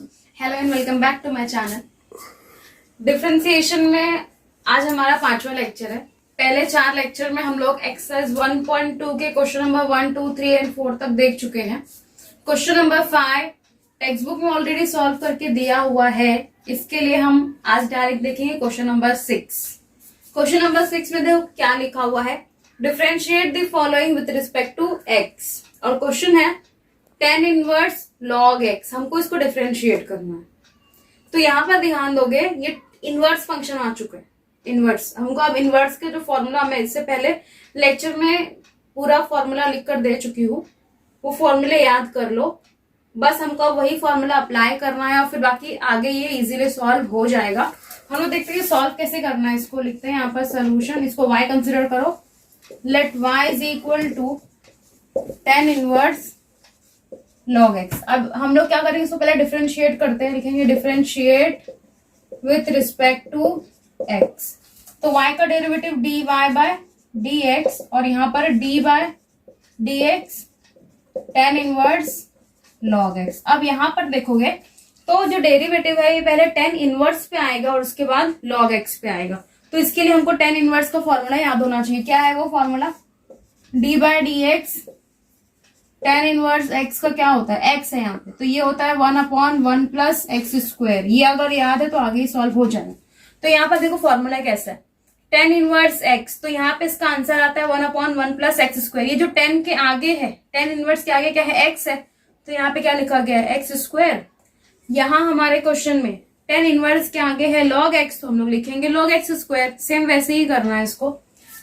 Hello and welcome back to my channel. Differentiation में आज हमारा 5वां लेक्चर है। पहले 4 लेक्चर में हम लोग एक्सरसाइज 1.2 के क्वेश्चन नंबर 1, 2, 3 एंड 4 तक देख चुके हैं। क्वेश्चन नंबर 5 टेक्स्ट बुक में ऑलरेडी सॉल्व करके दिया हुआ है। इसके लिए हम आज डायरेक्ट देखेंगे क्वेश्चन नंबर 6। क्वेश्चन नंबर 6 में देखो क्या लिखा हुआ है, differentiate the following with respect to x. और क्वेश्चन है tan इनवर्स log x, हमको इसको डिफरेंशिएट करना है। तो यहाँ पर ध्यान दोगे ये इनवर्स फंक्शन आ चुका है। इनवर्स हमको अब इनवर्स के जो फॉर्मूला मैं इससे पहले लेक्चर में पूरा फॉर्मूला लिखकर दे चुकी हूँ, वो फॉर्मूले याद कर लो। बस हमको अब वही फॉर्मूला अप्लाई करना है और फिर बाकी आगे ये इजीली सॉल्व हो जाएगा। हम लोग देखते हैं सॉल्व कैसे करना है। इसको लिखते हैं यहाँ पर सोल्यूशन, इसको y कंसिडर करो। Let y is equal to tan inverse log x। अब हम लोग क्या करेंगे, इसको पहले डिफरेंशिएट करते हैं। लिखेंगे differentiate with respect to x। तो y का डेरिवेटिव dy बाय dx और यहाँ पर d by dx tan inverse log x। अब यहाँ पर देखोगे तो जो डेरिवेटिव है ये पहले tan इनवर्स पे आएगा और उसके बाद log x पे आएगा। तो इसके लिए हमको tan इनवर्स का फॉर्मूला याद होना चाहिए। क्या है वो formula, d by dx tan inverse x का क्या होता है, x है यहाँ पे, तो ये होता है 1/1 प्लस एक्स स्क्वायर। ये अगर याद है तो आगे ही सॉल्व हो जाएगा। तो यहाँ पर देखो फॉर्मूला कैसा है, tan इनवर्स x, तो यहाँ पे इसका आंसर आता है 1/1 प्लस एक्स स्क्वायर। ये जो tan के आगे है, tan इनवर्स के आगे क्या है, x है, तो यहाँ पे क्या लिखा गया है, एक्स स्क्वायर। यहाँ हमारे क्वेश्चन में tan इनवर्स के आगे है log x, तो हम लोग लिखेंगे log x स्क्वायर। सेम वैसे ही करना है इसको।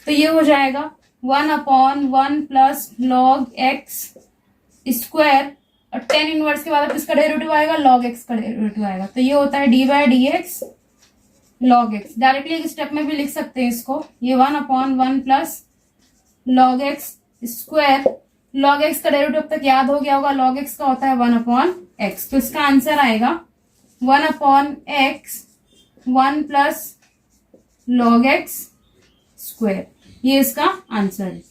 तो ये हो जाएगा 1/1 प्लस log x स्क्वायर और tan इनवर्स के बाद किसका डेरिवेटिव आएगा, log x का डेरिवेटिव आएगा। तो ये होता है d by dx log x। Directly एक स्टेप में भी लिख सकते हैं इसको, ये 1/1 plus log x square. log x का डेरिवेटिव अब तक याद हो गया होगा, log x का होता है 1/x। तो इसका आंसर आएगा 1/x 1 plus log x square. ये इसका आंसर है।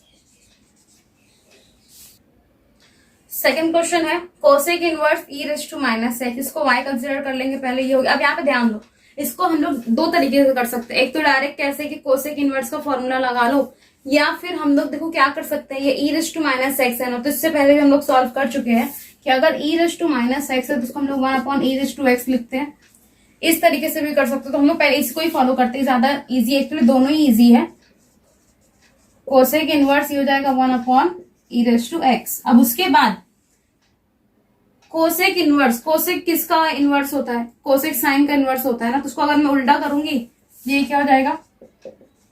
सेकंड क्वेश्चन है cosec inverse e raise to minus x. इसको y कंसिडर कर लेंगे पहले, ये हो गया। अब यहाँ पे ध्यान दो, इसको हम लोग 2 तरीके से कर सकते हैं। एक तो डायरेक्ट कैसे कि कोसेक इनवर्स का फॉर्मूला लगा लो, या फिर हम लोग देखो क्या कर सकते हैं, ये e raise to minus x है ना, तो इससे पहले भी हम लोग सॉल्व कर चुके हैं कि अगर e raise to minus x है तो उसको हम लोग 1/e रेज़ टू एक्स लिखते हैं। इस तरीके से भी कर सकते हो। तो हम लोग पहले इसको ही फॉलो करते हैं, ज्यादा ईजी। एक्चुअली दोनों ही ईजी है। कोसेक इनवर्स ये हो जाएगा 1/e रेज़ टू एक्स। अब उसके बाद कोसेक इनवर्स, कोसेक किसका इनवर्स होता है, कोसेक साइन का इनवर्स होता है ना, तो उसको अगर मैं उल्टा करूंगी ये क्या हो जाएगा,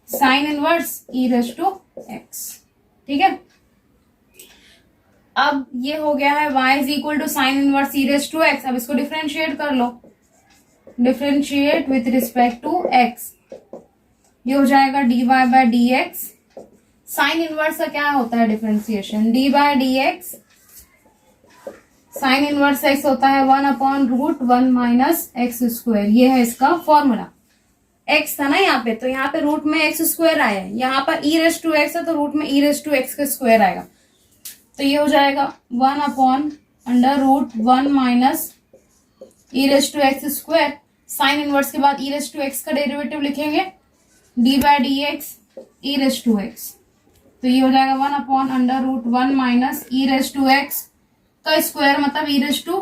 sine inverse e raise to x. ठीक है, अब ये हो गया है y is equal to sine inverse e raise to x. अब इसको डिफरेंशिएट कर लो, differentiate with respect to x। ये हो जाएगा dy by dx। Sine inverse का क्या होता है differentiation, d by dx sine inverse x होता है 1/√1 माइनस एक्स स्क्वायर। ये है इसका फॉर्मूला। x था ना यहाँ पे, तो यहाँ पे रूट में एक्स स्क्वायर आया है, यहाँ पर e रेज़ टू एक्स है तो रूट में e रेज़ टू एक्स का स्क्वायर आएगा। तो ये हो जाएगा 1/√1 minus e raise to x square. Sine inverse के बाद e रेज़ टू एक्स का डेरिवेटिव लिखेंगे d by dx e raise to x. तो ये हो जाएगा 1/√1 minus e raise to x का स्क्वायर, मतलब e रेज़ टू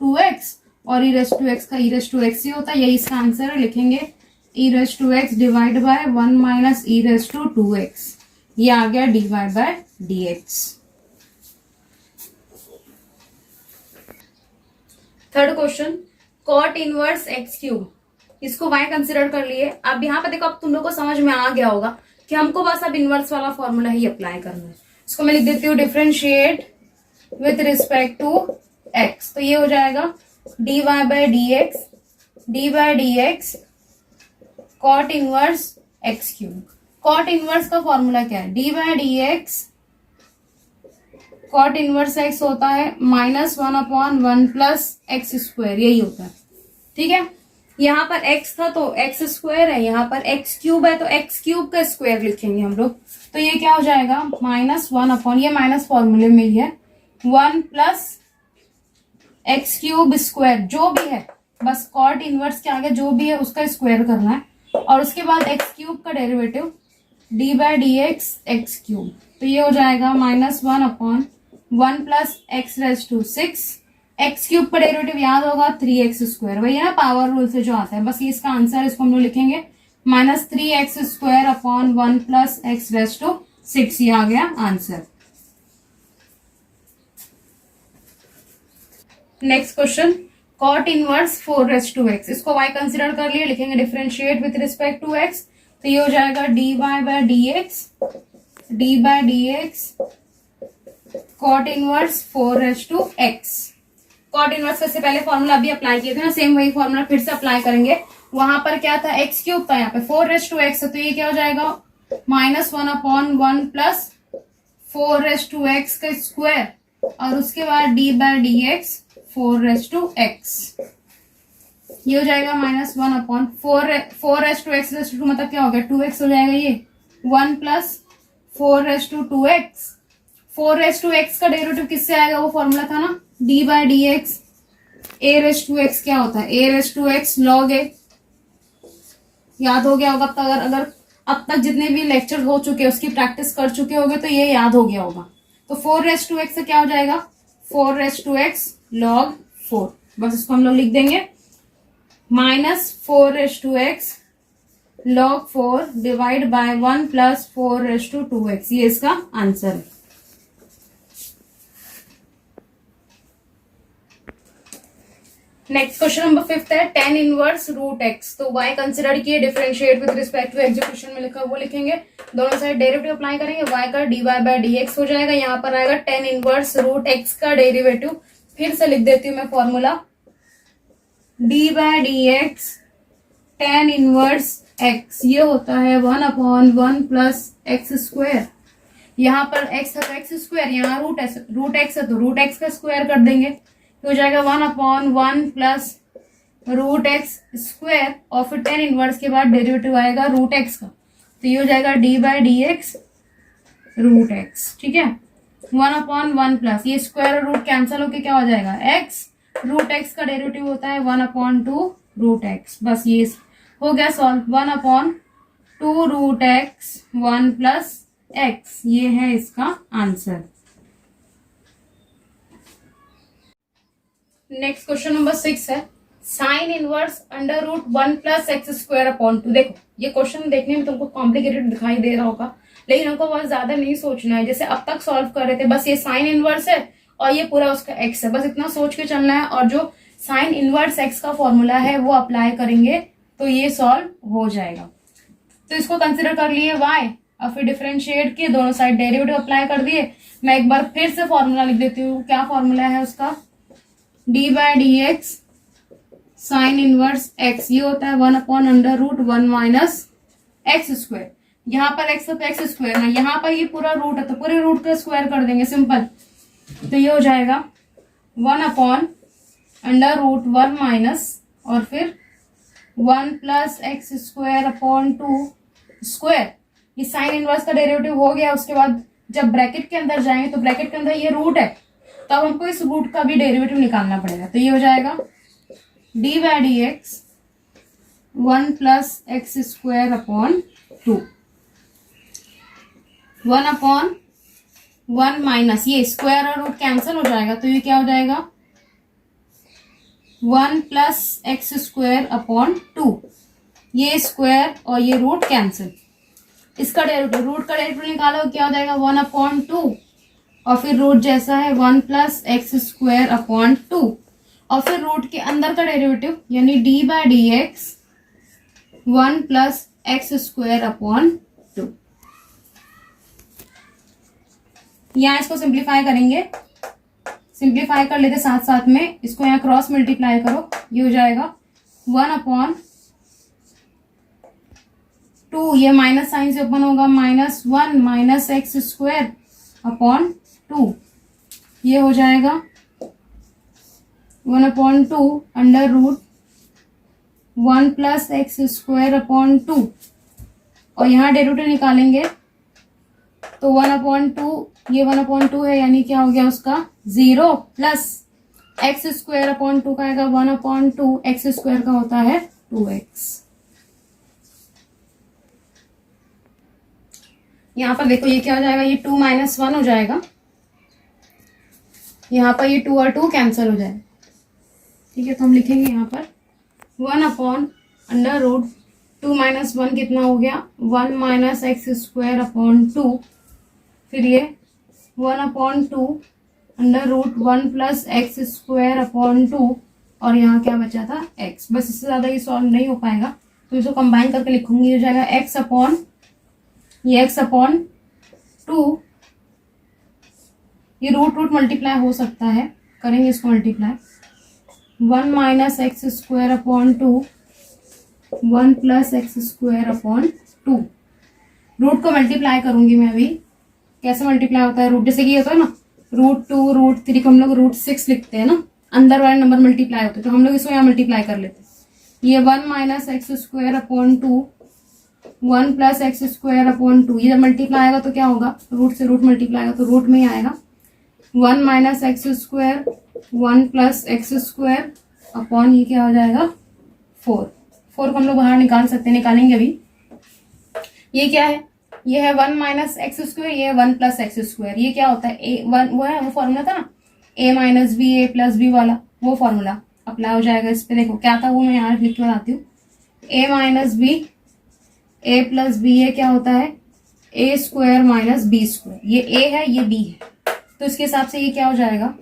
2x, और e रेज़ टू एक्स का e रेज़ टू एक्स ही होता है। यही इसका आंसर है। लिखेंगे e raise to x divide by 1 minus e raise to 2x। ये आ गया dy by dx। Third question cot inverse x cube. इसको y कंसिडर कर लिए। अब यहाँ पे देखो, अब तुम लोग को समझ में आ गया होगा कि हमको बस अब इनवर्स वाला फॉर्मूला ही अप्लाई करना है। इसको मैं लिख देती हूँ differentiate with respect to x। तो ये हो जाएगा dy by dx cot inverse x cube. cot inverse का फॉर्मूला क्या है, d by dx cot inverse x होता है -1/1 प्लस एक्स स्क्वायर। यही होता है। ठीक है, यहाँ पर x था तो एक्स स्क्वायर है, यहाँ पर x क्यूब है तो x क्यूब का स्क्वायर लिखेंगे हम लोग। तो ये क्या हो जाएगा, -1/, ये माइनस फॉर्मूले में ही है, 1 प्लस एक्स क्यूब स्क्वायर जो भी है, बस कॉट इनवर्स के आगे जो भी है उसका स्क्वायर करना है, और उसके बाद एक्स क्यूब का derivative D by D x cube. तो ये हो जाएगा -1/1 plus x raise to 6। X cube का डेरिवेटिव याद होगा 3x स्क्वायर, वही है ना पावर रूल से जो आता है, बस ये इसका आंसर, इसको हम लोग लिखेंगे -3x² 1 plus x raise to 6। ये आ गया answer. Next question, cot inverse 4x, इसको y कंसिडर कर लिए, लिखेंगे differentiate with respect to x। तो ये हो जाएगा dy by D x cot inverse 4x। Cot inverse से पहले फॉर्मूला अभी अप्लाई किए थे ना, सेम वही फॉर्मूला फिर से अप्लाई करेंगे। वहां पर क्या था, एक्स क्यूब था, यहाँ पे 4x, तो ये क्या हो जाएगा -1/1 प्लस 4x का स्क्वायर, और उसके बाद D by D x 4x। ये हो जाएगा -1/4x मतलब क्या हो गया 2x हो जाएगा, ये 1 प्लस 4x। 4x का डेरिवेटिव किससे आएगा, वो फॉर्मूला था ना D by D x a⁻x क्या होता है, a⁻x log a। याद हो गया होगा अगर अब तक जितने भी लेक्चर हो चुके उसकी प्रैक्टिस कर चुके होगे तो ये याद हो गया होगा। तो 4x से क्या हो जाएगा 4x log 4, बस इसको हम लोग लिख देंगे -4x log 4 divide by 1 plus 4x, ये इसका आंसर है। नेक्स्ट क्वेश्चन नंबर 5 है tan इनवर्स √x। तो y कंसिडर किए, differentiate with respect to x में लिखा वो लिखेंगे, दोनों साइड डेरिवेटिव अप्लाई करेंगे, y का dy बाय dx हो जाएगा, यहाँ पर आएगा tan इनवर्स √x का डेरिवेटिव। फिर से लिख देती हूँ मैं formula, d by dx tan inverse x, ये होता है 1/1 प्लस एक्स स्क्वायर। यहाँ पर x है तो एक्स स्क्वायर, यहाँ √x है तो √x का स्क्वायर कर देंगे, हो जाएगा 1/1 प्लस √x स्क्वायर, और फिर tan इनवर्स के बाद डेरिवेटिव आएगा √x का, तो ये हो जाएगा d by D x √x। ठीक है, 1/1 प्लस ये स्क्वायर और रूट कैंसिल होके क्या हो जाएगा x, √x का डेरिवेटिव होता है 1/2 √x। बस ये हो गया सॉल्व, 1/2 √x 1 प्लस x, ये है इसका आंसर। नेक्स्ट क्वेश्चन नंबर 6 है साइन इनवर्स √1 प्लस x²/2। देखो ये क्वेश्चन देखने में तुमको कॉम्प्लिकेटेड दिखाई दे रहा होगा, लेकिन हमको बहुत ज्यादा नहीं सोचना है, जैसे अब तक सॉल्व कर रहे थे, बस ये साइन इनवर्स है और ये पूरा उसका x है, बस इतना सोच के चलना है, और जो साइन इनवर्स x का फॉर्मूला है वो अप्लाई करेंगे तो ये सॉल्व हो जाएगा। तो इसको कंसिडर कर लिए y, और फिर डिफरेंशिएट किए, दोनों साइड डेरिवेटिव अप्लाई कर दिए। मैं एक बार फिर से फॉर्मूला लिख देती हूँ, क्या फॉर्मूला है उसका, D by D x sine inverse x, ये होता है 1/√1 माइनस x²। यहाँ पर x है तो x स्क्वायर है, यहाँ पर ये पूरा रूट है तो पूरे रूट का स्क्वायर कर देंगे, सिंपल। तो ये हो जाएगा 1/√1 माइनस और फिर 1 प्लस x²/2 स्क्वायर। ये साइन इनवर्स का डेरिवेटिव हो गया। उसके बाद जब ब्रैकेट के अंदर जाएंगे तो ब्रैकेट के अंदर ये रूट है, तो अब हमको इस रूट का भी डेरिवेटिव निकालना पड़ेगा। तो ये हो जाएगा D by D x 1 plus x²/2, 1/1 minus ये स्क्वायर और रूट कैंसिल हो जाएगा, तो ये क्या हो जाएगा 1 प्लस x²/2, ये स्क्वायर और ये रूट कैंसिल। इसका डेरिवेटिव, रूट का डेरिवेटिव निकालो, क्या हो जाएगा 1/2 और फिर रूट जैसा है 1 प्लस x²/2 और फिर रूट के अंदर का डेरिवेटिव यानी D by D x 1 plus x²/2। यहाँ इसको सिंप्लीफाई करेंगे, सिंप्लीफाई कर लेते साथ साथ में, इसको यहाँ क्रॉस मल्टीप्लाई करो, ये हो जाएगा 1/2, ये माइनस साइन से ओपन होगा, -1 माइनस x²/2, ये हो जाएगा 1/2 √1 प्लस x²/2 और यहाँ डेरिवेटिव निकालेंगे तो 1/2, ये 1/2 है यानी क्या हो गया उसका 0 प्लस एक्स स्क्वायर अपॉन 2 का आएगा 1/2, एक्स स्क्वायर का होता है 2x। यहाँ पर देखो ये क्या हो जाएगा, ये 2 - 1 हो जाएगा, यहाँ पर ये 2 और 2 कैंसिल हो जाएगा। ठीक है, तो हम लिखेंगे यहाँ पर 1/√2 - 1 कितना हो गया 1 - x स्क्वायर अपॉन 2, फिर ये 1/2 √1 प्लस एक्स स्क्वायर अपॉन 2, और यहाँ क्या बचा था x। बस इससे ज्यादा ये सॉल्व नहीं हो पाएगा, तो इसको कंबाइन करके लिखूंगी, हो जाएगा x अपॉन 2, ये रूट मल्टीप्लाई हो सकता है, करेंगे इसको multiply, 1 - x square upon 2, 1 plus x square upon 2। Root को मल्टीप्लाई करूंगी मैं अभी, कैसे मल्टीप्लाई होता है रूट, जैसे कि ये होता है ना √2 √3 को हम लोग √6 लिखते हैं ना, अंदर वाले नंबर मल्टीप्लाई होते हैं, तो हम लोग इसको यहाँ मल्टीप्लाई कर लेते हैं। ये 1 - x square upon 2, 1 plus x square upon 2, ये जब मल्टीप्लाई आएगा तो क्या होगा, रूट से रूट मल्टीप्लाई आएगा तो रूट में ही आएगा, 1 - x square 1 plus x square upon ये क्या हो जाएगा 4 को हम लोग बाहर निकाल सकते हैं, निकालेंगे अभी। ये क्या है, ये है 1 - x स्क्वायर, ये है 1 प्लस एक्स स्क्वायर, ये क्या होता है a1, वो है वो फॉर्मूला था ना a - b a plus b वाला, वो फॉर्मूला अप्लाई हो जाएगा इस पे। देखो क्या था वो, मैं यहाँ लिख के बताती हूँ, a - b a plus b, ये क्या होता है a square minus b square, ये a है ये b है, तो इसके हिसाब से ये क्या हो जाएगा,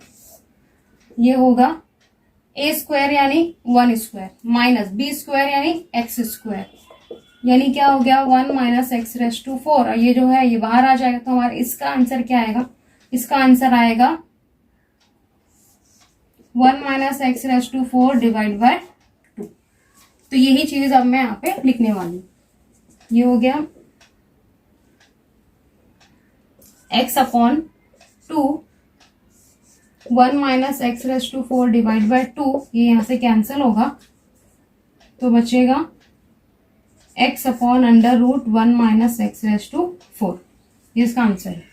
ये होगा a स्क्वायर यानी 1 स्क्वायर माइनस b स्क्वायर यानी x स्क्वायर, यानी क्या हो गया 1 - x⁴, और ये जो है ये बाहर आ जाएगा, तो हमारा इसका आंसर क्या आएगा, इसका आंसर आएगा 1 - x⁴ डिवाइड बाय 2। तो यही चीज अब मैं यहाँ पे लिखने वाली हूँ, ये हो गया x upon 2, 1 - x⁴ divide by 2, ये यहाँ से कैंसिल होगा, तो बचेगा x अपॉन √1 - x⁴, ये इसका आंसर है।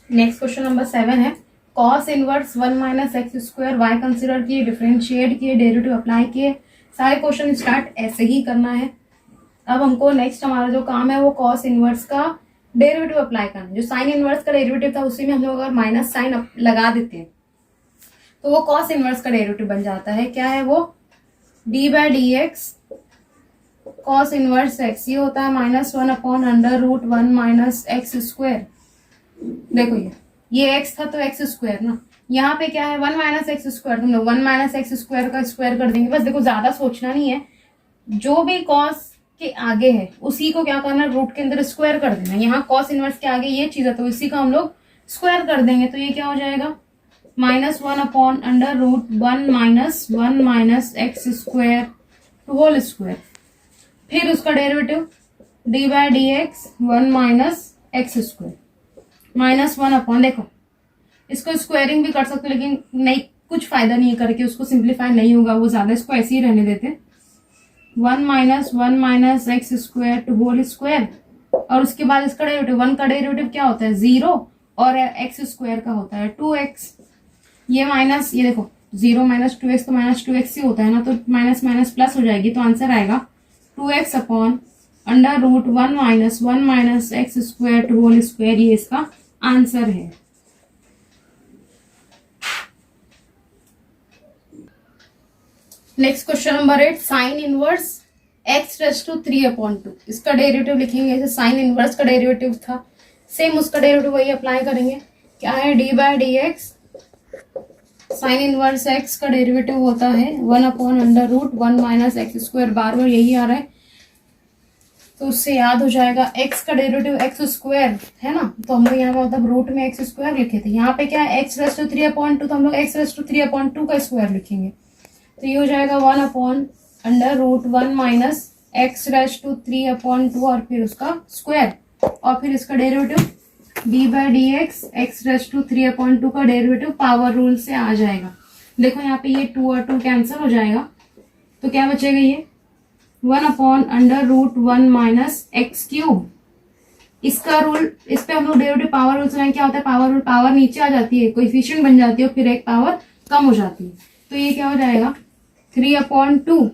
नेक्स्ट क्वेश्चन नंबर 7 है, cos inverse 1 - x square y consider किए, डिफरेंशिएट किए, डेरिवेटिव अप्लाई किए। सारे क्वेश्चन स्टार्ट ऐसे ही करना है। अब हमको नेक्स्ट हमारा जो काम है वो cos इनवर्स का डेरिवेटिव अप्लाई करना है। जो साइन इनवर्स का डेरिवेटिव था उसी में हम लोग अगर माइनस साइन लगा देते हैं तो वो cos इनवर्स का डेरिवेटिव बन जाता है। क्या है वो, d/dx cos इनवर्स x, ये होता है -1/√1 - x स्क्वायर। देखो ये x था तो x स्क्वायर ना, यहाँ पे क्या है 1 - x स्क्वायर, तुम लोग 1 - x स्क्वायर का स्क्वायर कर देंगे। बस देखो ज्यादा सोचना नहीं है, जो भी cos के आगे है उसी को क्या करना, रूट के अंदर स्क्वायर कर देना। यहाँ cos इनवर्स के आगे ये चीज है तो इसी का हम लोग स्क्वायर कर देंगे, तो ये क्या हो जाएगा -1/√1 - x स्क्वायर होल स्क्वायर, फिर उसका डेरिवेटिव d/dx 1 - x स्क्वायर -1 देखो इसको स्क्वायरिंग भी कर सकते हो, लेकिन नहीं कुछ फायदा नहीं है करके, उसको सिंप्लीफाई नहीं होगा वो ज्यादा, इसको ऐसे ही रहने देते। 1 - x स्क्वायर होल स्क्वायर, और उसके बाद इसका डेरिवेटिव, 1 का डेरिवेटिव क्या होता है 0, और x स्क्वायर का होता है 2x। ये माइनस, ये देखो 0 - 2x तो -2x ही होता है ना, तो माइनस माइनस प्लस हो जाएगी, तो आंसर आएगा 2x upon √1 - x square whole square, ये इसका आंसर है। Next question number 8, sine inverse x⁻3/2, इसका डेरिवेटिव लिखेंगे। जैसे साइन इनवर्स का डेरिवेटिव था सेम उसका डेरिवेटिव वही अप्लाई करेंगे। क्या है d/dx साइन इनवर्स x का डेरिवेटिव होता है 1/√1 - x स्क्वायर, बार बार यही आ रहा है तो उससे याद हो जाएगा। x का डेरिवेटिव x स्क्वायर है ना, तो हम लोग यहाँ पे मतलब रूट में x स्क्वायर लिखे थे, यहाँ पे क्या है x⁻3/2, तो हम लोग x⁻3/2 का स्क्वायर लिखेंगे, तो ये हो जाएगा 1/√1 - x⁻3/2 और फिर उसका स्क्वायर, और फिर इसका डेरिवेटिव d/dx x⁻3/2 का डेरिवेटिव पावर रूल से आ जाएगा। देखो यहाँ पे ये 2 और 2 कैंसिल हो जाएगा, तो क्या बचेगा ये 1/√1 - x³ इसका रूल, इस पे हम लोग डेरिवेटिव पावर रूल से क्या होता है, पावर रूल, पावर नीचे आ जाती है, कोएफिशिएंट बन जाती है, फिर एक पावर कम हो जाती है। तो ये क्या हो जाएगा 3/2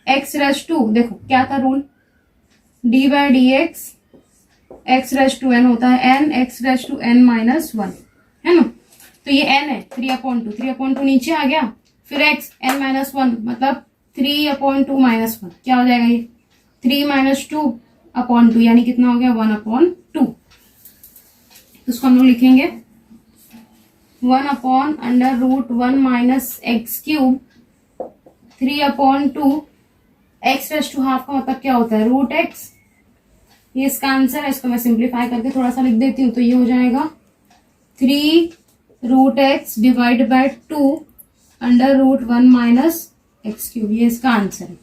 एक्स रेज टू, देखो क्या था rule, d/dx x raise to N होता है n x raise to n minus 1, है ना। तो ये n है 3/2 नीचे आ गया, फिर x n माइनस 1 मतलब 3/2 माइनस 1, क्या हो जाएगा ये 3 माइनस 2/2, यानी कितना हो गया 1/2। उसको हम लोग लिखेंगे 1/√1 minus x cube 3/2 x raise to half का मतलब क्या होता है √x, ये इसका आंसर है। इसको मैं सिंप्लीफाई करके थोड़ा सा लिख देती हूँ, तो ये हो जाएगा 3√x divide by 2 √1 minus x cube, ये इसका आंसर है।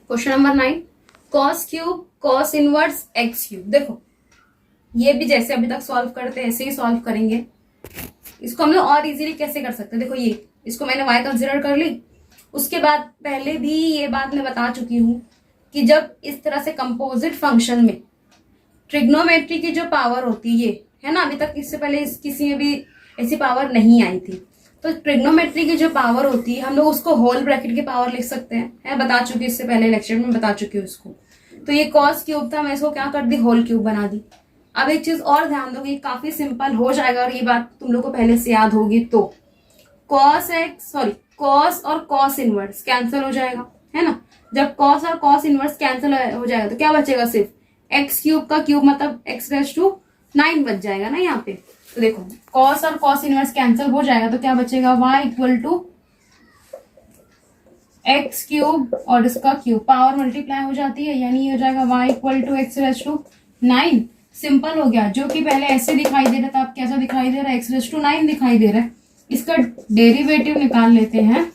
Question number 9, cos cube cos inverse x cube. देखो ये भी जैसे अभी तक सॉल्व करते हैं ऐसे ही सॉल्व करेंगे। इसको हम लोग और इजीली कैसे कर सकते हैं, देखो ये इसको मैंने y कंसिडर कर ली, उसके बाद पहले भी ये बात मैं बता चुकी हूं कि जब इस तरह से कंपोजिट फंक्शन में ट्रिग्नोमेट्री की जो पावर होती है ना, अभी तक इससे पहले किसी में भी ऐसी पावर नहीं आई थी। तो ट्रिग्नोमेट्री की जो पावर होती है हम लोग उसको होल ब्रैकेट की पावर लिख सकते हैं, बता चुकी इससे पहले लेक्चर में बता चुकी हूँ उसको। तो ये कॉस क्यूब था, मैं इसको क्या कर दी होल क्यूब बना दी। अब एक चीज और ध्यान दो, ये काफी सिंपल हो जाएगा और ये बात तुम लोग को पहले से याद होगी। तो कॉस और कॉस इनवर्स कैंसिल हो जाएगा, है ना। जब कॉस और कॉस इनवर्स कैंसिल हो जाएगा तो क्या बचेगा, सिर्फ एक्स क्यूब का क्यूब मतलब एक्स रेज टू 9 बच जाएगा ना यहाँ पे। तो देखो कॉस और कॉस इनवर्स कैंसिल हो जाएगा तो क्या बचेगा y equal to x cube और इसका क्यूब, पावर मल्टीप्लाई हो जाती है, यानी ये हो जाएगा y equal to x raise to 9। Simple हो गया, जो कि पहले ऐसे दिखाई दे रहा था अब कैसा दिखाई दे रहा है, एक्स रेज टू 9 दिखाई दे रहा है। इसका डेरिवेटिव निकाल लेते हैं,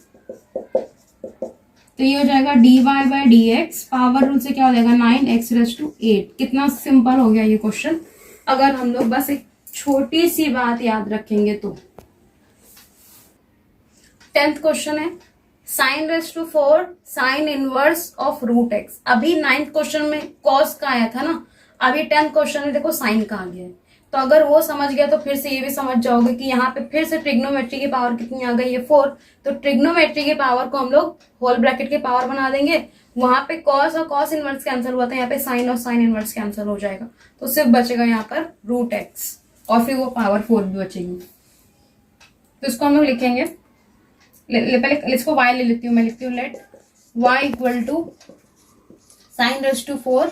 तो ये हो जाएगा dy/dx, पावर रूल से क्या हो जाएगा 9 एक्स रेज टू 8। कितना सिंपल हो गया ये क्वेश्चन, अगर हम लोग बस एक छोटी सी बात याद रखेंगे तो। 10th क्वेश्चन है sin raise to 4 sine inverse of √x। अभी 9th क्वेश्चन में कॉस का आया था ना, अभी 10th क्वेश्चन में देखो साइन का आ गया है। तो अगर वो समझ गया तो फिर से ये भी समझ जाओगे कि यहाँ पे फिर से ट्रिग्नोमेट्री की पावर कितनी आ गई है 4। तो ट्रिग्नोमेट्री की पावर को हम लोग होल ब्रैकेट की पावर बना देंगे। वहां पे कॉस और कॉस इनवर्स कैंसिल हुआ था, यहाँ पे साइन और साइन इनवर्स कैंसिल हो जाएगा, तो सिर्फ बचेगा यहाँ पर √x और फिर वो पावर 4 भी बचेगी। तो इसको हम लोग लिखेंगे, पहले इसको y ले लेती हूँ, मैं लिखती हूँ let y equal to sine raise to 4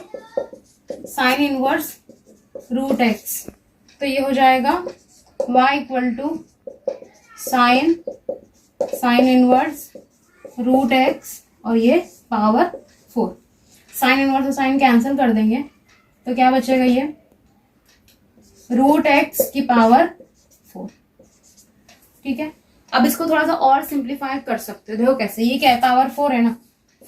sine inverse √x। तो ये हो जाएगा y equal to sine inverse √x और ये पावर 4। साइन इनवर्स और साइन कैंसिल कर देंगे तो क्या बचेगा, ये √x की पावर 4। ठीक है, अब इसको थोड़ा सा और सिंप्लीफाई कर सकते हो। देखो कैसे, ये क्या है पावर 4 है ना,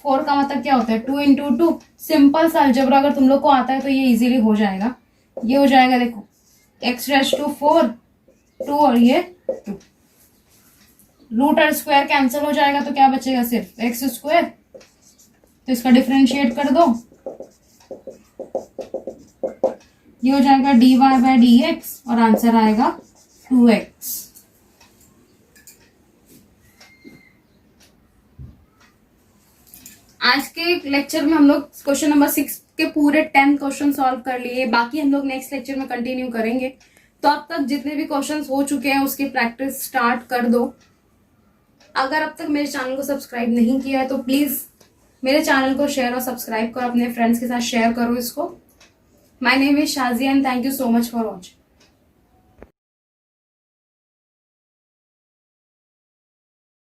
4 का मतलब क्या होता है 2 इंटू 2। सिंपल सा अलजेब्रा अगर तुम लोग को आता है तो ये इजीली हो जाएगा। ये हो जाएगा देखो एक्स रेज टू 4 2 और ये 2, रूट और स्क्वायर कैंसिल हो जाएगा तो क्या बचेगा सिर्फ एक्स स्क्वायर। तो इसका डिफरेंशिएट कर दो, ये हो जाएगा dy/dx और आंसर आएगा 2x। आज के लेक्चर में हम लोग क्वेश्चन नंबर 6 के पूरे 10 क्वेश्चन सॉल्व कर लिए, बाकी हम लोग नेक्स्ट लेक्चर में कंटिन्यू करेंगे। तो अब तक जितने भी क्वेश्चंस हो चुके हैं उसकी प्रैक्टिस स्टार्ट कर दो। अगर अब तक मेरे चैनल को सब्सक्राइब नहीं किया है तो प्लीज मेरे चैनल को शेयर और सब्सक्राइब करो, अपने फ्रेंड्स के साथ शेयर करो इसको। My name is Shazia and thank you so much for watching.